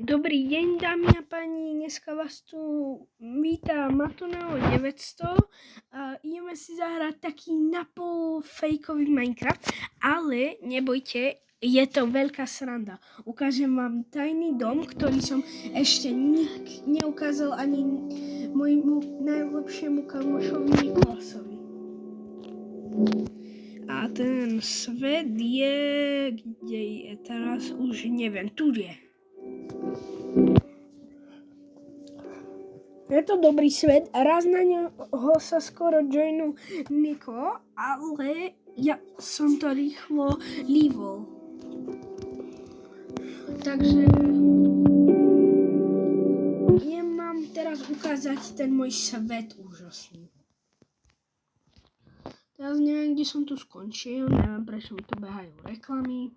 Dobrý deň, dámy a páni, dneska vás tu víta Matoneo 900 a ideme si zahrať taký napol fejkový Minecraft, ale nebojte, je to veľká sranda. Ukážem vám tajný dom, ktorý som ešte neukázal ani môjmu najlepšiemu kamošovi Nikolasovi. A ten svet je, kde je teraz, už neviem, tu je. Je to dobrý svet, raz na ňoho sa skoro joinu Niko, ale ja som to rýchlo lívol. Takže idem vám teraz ukázať ten môj svet úžasný. Teraz neviem, kde som tu skončil, neviem, prečo mi tu behajú reklamy.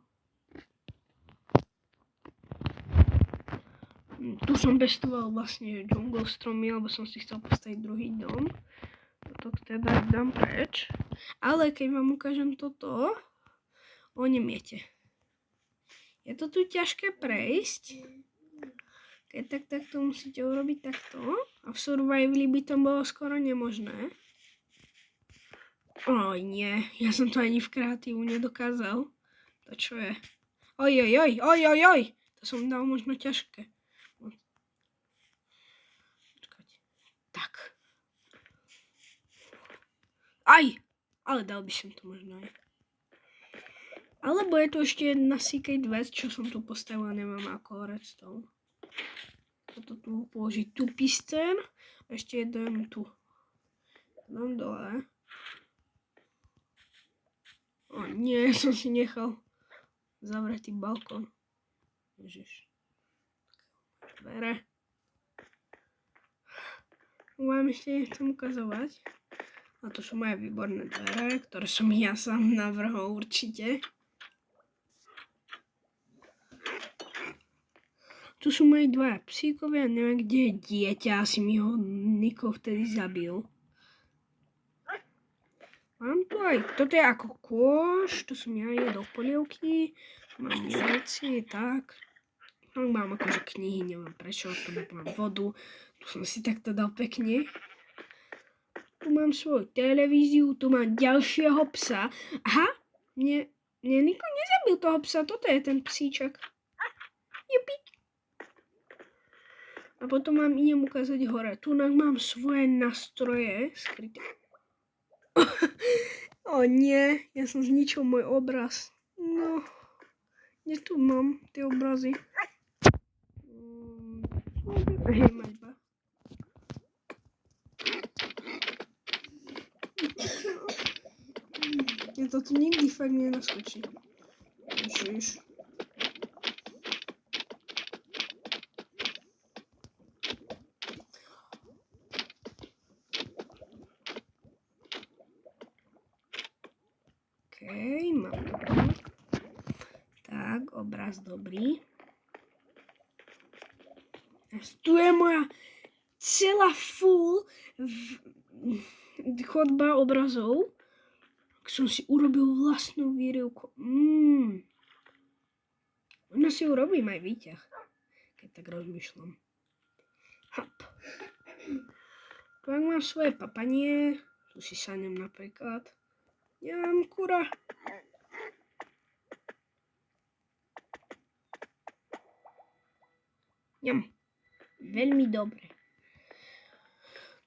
Tu som pestoval vlastne jungle stromy, alebo som si chcel postaviť druhý dom. Toto teda dám preč. Ale keď vám ukážem toto, onemiete. Je to tu ťažké prejsť. Keď takto musíte urobiť takto. A v survivali by to bolo skoro nemožné. Oj nie, ja som to ani v kreatívu nedokázal. To čo je? Oj. To som dal možno ťažké. Tak. Aj! Ale dal by som to možno aj. Alebo je tu ešte jedna secret vec, čo som tu postavil, nemám ako redstone. Toto tu položiť tu pisten. Ešte jeden tu. Dám dole. O nie, som si nechal zavretý balkón. Ježiš. Dvere. Vám ešte nechcem ukazovať. A to sú moje výborné dvere, ktoré som ja sám navrhol určite. Tu sú moji dvaja psíkovia, neviem, kde je dieťa, asi mi ho Niko vtedy zabil. Mám tu aj, toto je ako kôš, tu som ja jedol polievky, mám veci, tak. No, mám akože knihy, neviem prečo, tu mám vodu, tu som si takto dal pekne. Tu mám svoju televíziu, tu mám ďalšieho psa. Aha, mne Niko nezabil toho psa, toto je ten psíčak. Jupi. A potom vám idem ukázať hore. Tu mám svoje nástroje skryté. O nie, ja som zničil môj obraz. No, kde tu mám tie obrazy? Hej, maľba. Ja to tu nikdy fakt nenaskočí. Ježiš. Okej, mám to. Tak, obraz dobrý. Tu je moja celá full chodba obrazov. Som si urobil vlastnú výrivku. Možno si urobím aj výťah, keď tak rozmýšľam. Hop. Tu mám svoje papanie. Tu si sadnem napríklad. Ňam, kura. Ňam. Veľmi dobre.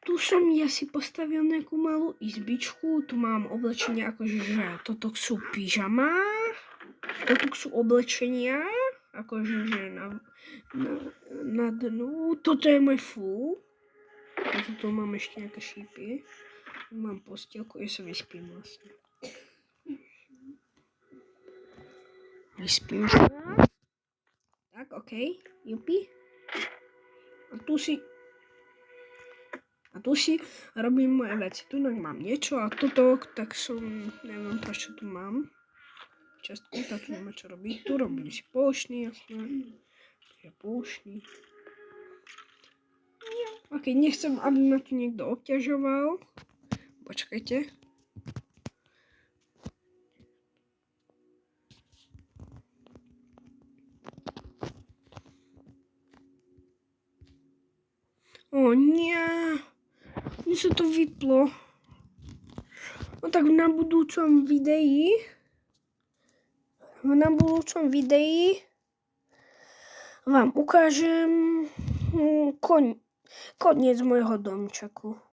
Tu som ja si postavil nejakú malú izbičku. Tu mám oblečenia akože, že toto sú pyžama. Toto sú oblečenia. Akože, že na dnu. Toto je môj full. A tu mám ešte nejaké šípy. Mám postielku, ja sa vyspím vlastne. Vyspím sa. Tak, okej. Jupi. A tu si robím moje veci. Tu mám niečo a toto, tak som, neviem prečo tu mám. Častku, tak tu nemá čo robiť. Tu robím si pouštný, jasné. Tu je pouštný. Ok, nechcem, aby ma tu niekto obťažoval. Počkajte. O nie, mi sa to vyplo. No tak na budúcom videi vám ukážem koniec môjho domčeku.